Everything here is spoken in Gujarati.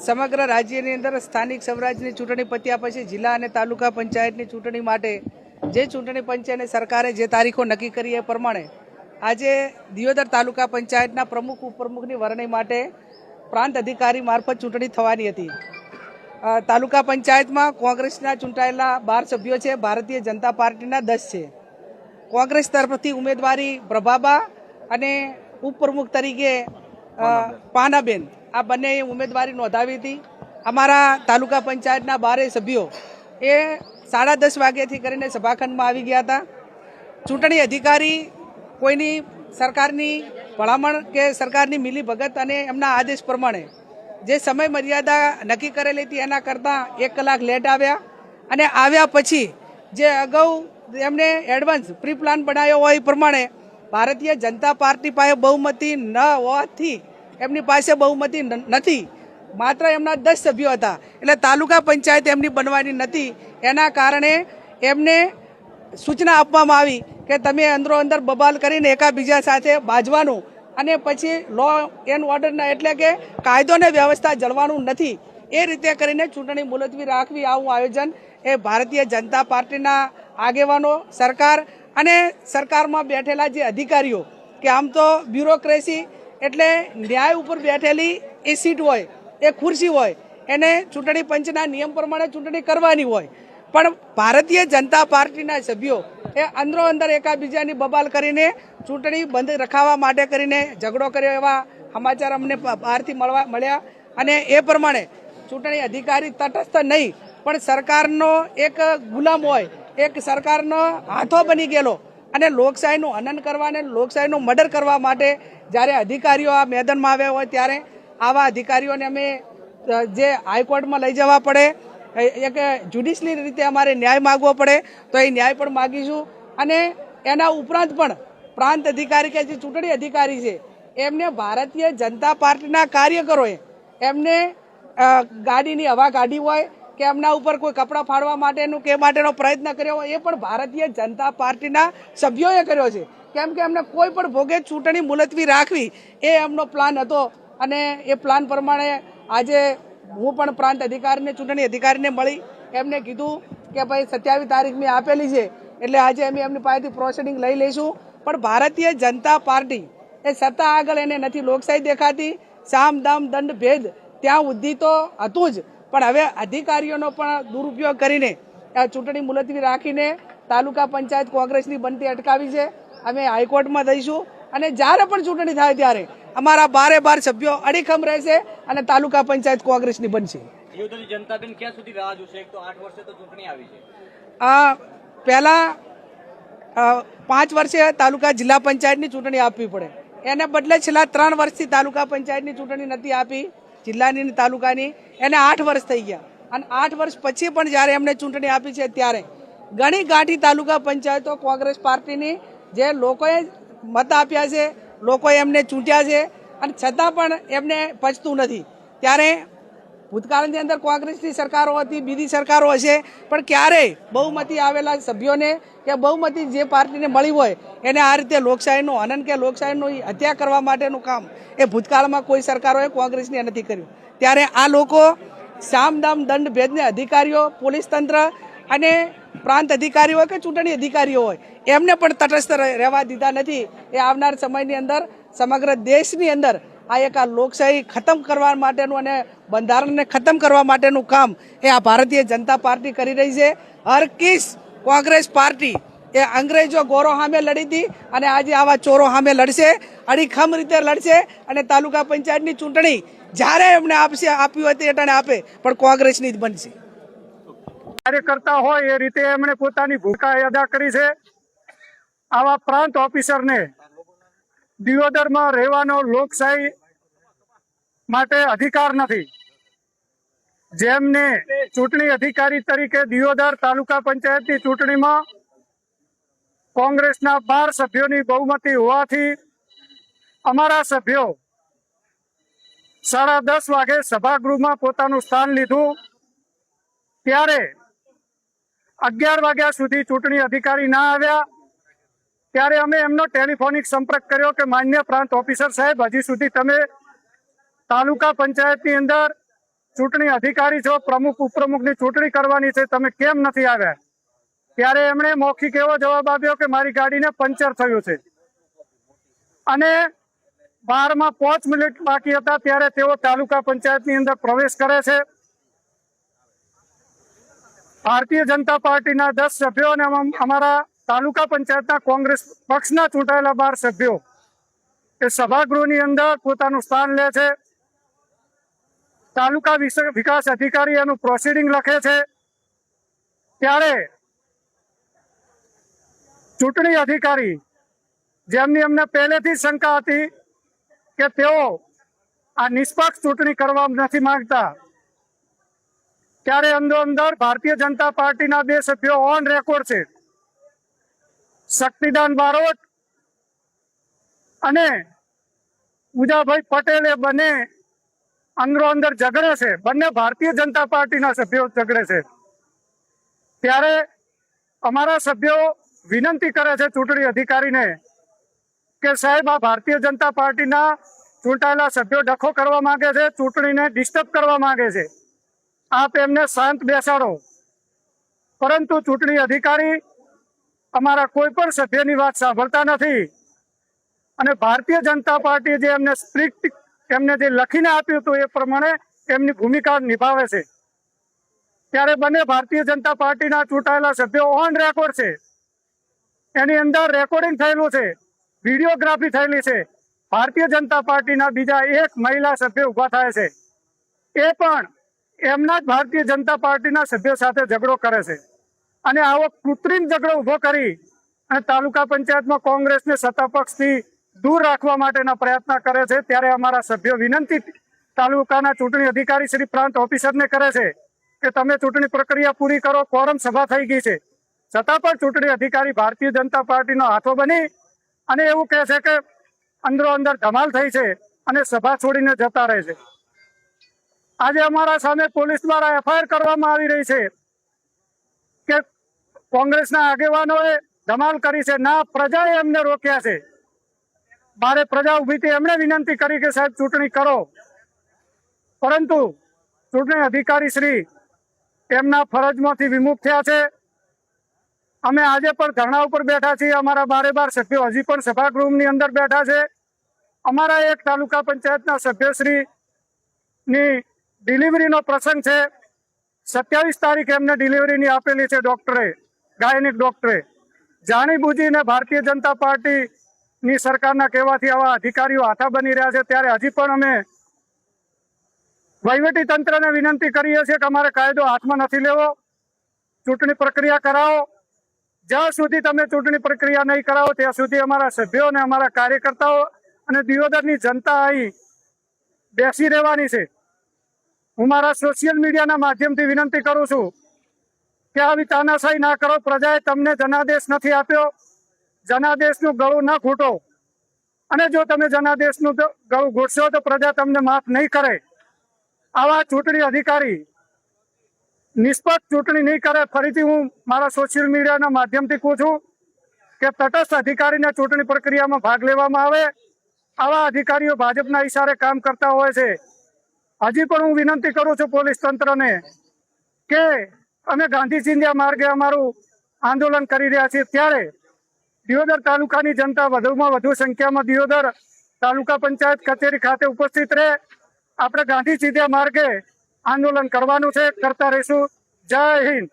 સમગ્ર રાજ્યની અંદર સ્થાનિક સ્વરાજની ચૂંટણી પત્યા પછી જિલ્લા અને તાલુકા પંચાયતની ચૂંટણી માટે જે ચૂંટણી પંચ અને સરકારે જે તારીખો નક્કી કરી એ પ્રમાણે આજે દિયોદર તાલુકા પંચાયતના પ્રમુખ ઉપપ્રમુખની વરણી માટે પ્રાંત અધિકારી મારફત ચૂંટણી થવાની હતી। તાલુકા પંચાયતમાં કોંગ્રેસના ચૂંટાયેલા 12 સભ્યો છે, ભારતીય જનતા પાર્ટીના 10 છે। કોંગ્રેસ તરફથી ઉમેદવારી પ્રભાબા અને ઉપપ્રમુખ તરીકે પાનાબેન આ બંને ઉમેદવારી નોંધાવી હતી। અમારા તાલુકા પંચાયતના 12 સભ્યો એ 10:30 વાગ્યાથી કરીને સભાખંડમાં આવી ગયા હતા। ચૂંટણી અધિકારી કોઈની સરકારની ભલામણ કે સરકારની મિલીભગત અને એમના આદેશ પ્રમાણે જે સમય મર્યાદા નક્કી કરેલી હતી એના કરતાં 1 કલાક લેટ આવ્યા અને આવ્યા પછી જે અગાઉ એમને એડવાન્સ પ્રી પ્લાન બનાવ્યો હોય એ પ્રમાણે ભારતીય જનતા પાર્ટી પાસે બહુમતી ન હોવાથી એમની પાસે બહુમતી નથી, માત્ર એમના 10 સભ્યો હતા એટલે તાલુકા પંચાયત એમની બનવાની નથી। એના કારણે એમને સૂચના આપવામાં આવી કે તમે અંદરો અંદર બબાલ કરીને એકાબીજા સાથે બાજવાનું અને પછી લો એન્ડ ઓર્ડરના એટલે કે કાયદો ને વ્યવસ્થા જળવાનું નથી, એ રીતે કરીને ચૂંટણી મુલતવી રાખવી આવું આયોજન એ ભારતીય જનતા પાર્ટીના આગેવાનો, સરકાર અને સરકારમાં બેઠેલા જે અધિકારીઓ કે આમ તો બ્યુરોક્રેસી એટલે ન્યાય ઉપર બેઠેલી એ સીટ હોય, એ ખુરશી હોય, એને ચૂંટણી પંચના નિયમ પ્રમાણે ચૂંટણી કરવાની હોય, પણ ભારતીય જનતા પાર્ટીના સભ્યો એ અંદરો અંદર એકાબીજાની બબાલ કરીને ચૂંટણી બંધ રખાવવા માટે કરીને ઝઘડો કર્યો એવા સમાચાર અમને બહારથી મળ્યા અને એ પ્રમાણે ચૂંટણી અધિકારી તટસ્થ નહીં પણ સરકારનો એક ગુલામ હોય, એક સરકારનો હાથો બની ગયેલો અને લોકશાહીનું હનન કરવા અને લોકશાહીનું મર્ડર કરવા માટે જ્યારે અધિકારીઓ આ મેદાનમાં આવ્યા હોય ત્યારે આવા અધિકારીઓને અમે જે હાઈકોર્ટમાં લઈ જવા પડે, એક જ્યુડિશિયલ રીતે અમારે ન્યાય માગવો પડે તો એ ન્યાય પણ માગીશું। અને એના ઉપરાંત પણ પ્રાંત અધિકારી કે જે ચૂંટણી અધિકારી છે એમને ભારતીય જનતા પાર્ટીના કાર્યકરોએ એમને ગાડીની હવા કાઢી હોય કે એમના ઉપર કોઈ કપડાં ફાડવા માટેનું કે માટેનો પ્રયત્ન કર્યો હોય એ પણ ભારતીય જનતા પાર્ટીના સભ્યોએ કર્યો છે, કેમ કે એમને કોઈ પણ ભોગે ચૂંટણી મુલતવી રાખવી એ એમનો પ્લાન હતો અને એ પ્લાન પ્રમાણે આજે હું પણ પ્રાંત અધિકારીને ચૂંટણી અધિકારીને મળી એમને કીધું કે ભાઈ 27 તારીખ મેં આપેલી છે એટલે આજે અમે એમની પાસેથી પ્રોસિડિંગ લઈ લઈશું, પણ ભારતીય જનતા પાર્ટી એ સત્તા આગળ એને નથી લોકશાહી દેખાતી, સામ દામ દંડ ભેદ ત્યાં સુધી તો હતું જ, પણ હવે અધિકારીઓનો પણ દુરુપયોગ કરીને ચૂંટણી મુલતવી રાખીને તાલુકા પંચાયત કોંગ્રેસની બનતી અટકાવી છે। અમે હાઈકોર્ટમાં દઈશું અને જ્યારે પણ ચૂંટણી થાય ત્યારે અમારા 12 સભ્યો અડીખમ રહેશે અને તાલુકા પંચાયત કોંગ્રેસની બનશે। જનતાબેન ક્યાં સુધી રાહ જોશે? એક તો 8 વર્ષે તો ચૂંટણી આવી છે, પહેલા 5 વર્ષે તાલુકા જિલ્લા પંચાયતની ચૂંટણી આપવી પડે, એને બદલે છેલ્લા 3 વર્ષથી તાલુકા પંચાયતની ચૂંટણી નથી આપી જિલ્લાની તાલુકાની, એને 8 વર્ષ થઈ ગયા અને 8 વર્ષ પછી પણ જ્યારે એમને ચૂંટણી આપી છે ત્યારે ઘણી ગાંઠી તાલુકા પંચાયતો કોંગ્રેસ પાર્ટીની જે લોકોએ મત આપ્યા છે, લોકોએ એમને ચૂંટ્યા છે અને છતાં પણ એમને પચતું નથી। ત્યારે ભૂતકાળની અંદર કોંગ્રેસની સરકારો હતી, બીજી સરકારો હશે, પણ ક્યારેય બહુમતી આવેલા સભ્યોને કે બહુમતી જે પાર્ટીને મળી હોય એને આ રીતે લોકશાહીનું હનન કે લોકશાહીનું હત્યા કરવા માટેનું કામ એ ભૂતકાળમાં કોઈ સરકારોએ કોંગ્રેસને નથી કર્યું। ત્યારે આ લોકો સામદામ દંડ ભેદને અધિકારીઓ, પોલીસ તંત્ર અને પ્રાંત અધિકારી હોય કે ચૂંટણી અધિકારીઓ હોય એમને પણ તટસ્થ રહેવા દીધા નથી। એ આવનાર સમયની અંદર સમગ્ર દેશની અંદર આ એક આ લોકશાહી ખતમ કરવા માટેનું અને બંધારણને ખતમ કરવા માટેનું કામ એ આ ભારતીય જનતા પાર્ટી કરી રહી છે। હર કિસ કોંગ્રેસ પાર્ટી એ અંગ્રેજો ગોરો સામે લડી હતી અને આજે આવા ચોરો સામે લડશે, અડીખમ રીતે લડશે અને તાલુકા પંચાયતની ચૂંટણી જ્યારે એમને આપ્યું હતી એટલે આપે પણ કોંગ્રેસની જ બનશે। કાર્યકર્તા હોય એ રીતે એમણે પોતાની ભૂમિકા અદા કરી છે। આવા પ્રાંત ઓફિસરને દિયોદરમાં રહેવાનો લોકશાહી માટે અધિકાર નથી। જેમને ચૂંટણી અધિકારી તરીકે દિયોદર તાલુકા પંચાયતની ચૂંટણીમાં કોંગ્રેસના 12 સભ્યોની બહુમતી હોવાથી અમારા સભ્યો 10:30 વાગે સભાગૃહમાં પોતાનું સ્થાન લીધું, ત્યારે 11 વાગ્યા સુધી ચૂંટણી અધિકારી ના આવ્યા। ત્યારે અમે એમનો ટેલિફોનિક સંપર્ક કર્યો કે માન્ય પ્રાંત ઓફિસર સાહેબ, હજી સુધી તમે તાલુકા પંચાયતની અંદર ચૂંટણી અધિકારી છો, પ્રમુખ ઉપપ્રમુખની ચૂંટણી કરવાની છે, તમે કેમ નથી આવ્યા? ત્યારે એમણે મૌખિક એવો જવાબ આપ્યો કે મારી ગાડીને પંચર થયું છે. અને 12માં 5 મિનિટ બાકી હતા ત્યારે તેઓ તાલુકા પંચાયતની અંદર પ્રવેશ કરે છે. ભારતીય જનતા પાર્ટીના 10 સભ્યો અને અમારા તાલુકા પંચાયતના કોંગ્રેસ પક્ષના ચૂંટાયેલા 12 સભ્યો એ સભાગૃહની અંદર પોતાનું સ્થાન લે છે. તાલુકા વિકાસ અધિકારી એનું પ્રોસિડિંગ લખે છે. ત્યારે ચૂંટણી અધિકારી, જેમની અમને પહેલેથી શંકા હતી કે તેઓ આ નિષ્પક્ષ ચૂંટણી કરવા નથી માંગતા, ત્યારે અંદર ભારતીય જનતા પાર્ટીના 2 સભ્યો ઓન રેકોર્ડ છે, શક્તિદાન બારોટ અને ઉજાભાઈ પટેલ, એ બંને અંદર ઝઘડે છે. બંને ભારતીય જનતા પાર્ટીના સભ્યો ઝઘડે છે. ત્યારે અમારા સભ્યો વિનંતી કરે છે ચૂંટણી અધિકારીને કે સાહેબ, આ ભારતીય જનતા પાર્ટીના ચૂંટાયેલા સભ્યો ડખો કરવા માંગે છે, ચૂંટણીને ડિસ્ટર્બ કરવા માંગે છે, આપ એમને શાંત બેસાડો. પરંતુ ચૂંટણી અધિકારી અમારા કોઈ પણ સભ્યની વાત સાંભળતા નથી. અને ભારતીય જનતા પાર્ટીએ જે એમને સ્ક્રિપ્ટ એમને જે લખીને આપ્યું હતું એ પ્રમાણે એમની ભૂમિકા નિભાવે છે. ત્યારે બંને ભારતીય જનતા પાર્ટીના ચૂંટાયેલા સભ્યો ઓન રેકોર્ડ છે, એની અંદર રેકોર્ડિંગ થયેલું છે, વિડીયોગ્રાફી થયેલી છે. ભારતીય જનતા પાર્ટીના બીજા 1 મહિલા સભ્ય ઉભા થાય છે, એ પણ એમના જ ભારતીય જનતા પાર્ટીના સભ્યો સાથે ઝઘડો કરે છે. અને આવો કૃત્રિમ ઝઘડો ઉભો કરી અને તાલુકા પંચાયતમાં કોંગ્રેસને સત્તા પક્ષથી દૂર રાખવા માટેના પ્રયત્ન કરે છે. ત્યારે અમારા સભ્યો વિનંતી તાલુકાના ચૂંટણી અધિકારી શ્રી પ્રાંત ઓફિસરને કરે છે કે તમે ચૂંટણી પ્રક્રિયા પૂરી કરો, કોરમ સભા થઈ ગઈ છે. છતાં પણ ચૂંટણી અધિકારી ભારતીય જનતા પાર્ટીનો હાથો બની અને એવું કહે છે કે અંદર ધમાલ થઈ છે અને સભા છોડીને જતા રહે છે. આજે અમારા સામે પોલીસ દ્વારા FIR કરવામાં આવી રહી છે કે કોંગ્રેસના આગેવાનોએ ધમાલ કરી છે. ના, પ્રજાએ એમને રોક્યા છે. બારે પ્રજા ઉભી હતી, એમણે વિનંતી કરી કે સાહેબ ચૂંટણી કરો, પરંતુ ચૂંટણી અધિકારી શ્રી એમના ફરજમાંથી વિમુખ થયા છે. અમે આજે પણ ધરણા ઉપર બેઠા છીએ. અમારા 12 સભ્યો હજી પણ સભાગૃહની અંદર બેઠા છે. અમારા એક તાલુકા પંચાયતના સભ્યશ્રીની ડિલિવરીનો પ્રસંગ છે. 27 તારીખે એમને ડિલિવરીની આપેલી છે ડોક્ટરે, ગાયનિક ડોક્ટરે. જાણીબૂજીને ભારતીય જનતા પાર્ટીની સરકારના કહેવાથી આવા અધિકારીઓ હાથા બની રહ્યા છે. ત્યારે હજી પણ અમે વહીવટી તંત્રને વિનંતી કરીએ છીએ કે અમારે કાયદો હાથમાં નથી લેવો, ચૂંટણી પ્રક્રિયા કરાવો. જ્યાં સુધી તમે ચૂંટણી પ્રક્રિયા નહીં કરાવો ત્યાં સુધી અમારા સભ્યો અને અમારા કાર્યકર્તાઓ અને દિયોદરની જનતા અહીં બેસી રહેવાની છે. હું મારા સોશિયલ મીડિયાના માધ્યમથી વિનંતી કરું છું કે આવી તાનાશાહી ના કરો. પ્રજાએ તમને જનાદેશ નથી આપ્યો, જનાદેશનું ગળું ન ઘૂંટો. અને જો તમે જનાદેશનું ગળું ઘૂંટશો તો પ્રજા તમને માફ નહીં કરે. આવા ચૂંટણી અધિકારી નિષ્પક્ષ ચૂંટણી નહીં કરે. ફરીથી હું મારા સોશિયલ મીડિયાના માધ્યમથી કહું છું કે તટસ્થ અધિકારીને ચૂંટણી પ્રક્રિયામાં ભાગ લેવામાં આવે. આવા અધિકારીઓ ભાજપના ઈશારે કામ કરતા હોય છે. હજી પણ હું વિનંતી કરું છું પોલીસ તંત્રને કે અમે ગાંધી ચિંધ્યા માર્ગે અમારું આંદોલન કરી રહ્યા છીએ. ત્યારે દિયોદર તાલુકાની જનતા વધુમાં વધુ સંખ્યામાં દિયોદર તાલુકા પંચાયત કચેરી ખાતે ઉપસ્થિત રહે. આપણે ગાંધી ચિંધ્યા માર્ગે આંદોલન કરવાનું છે, કરતા રહીશું. જય હિન્દ.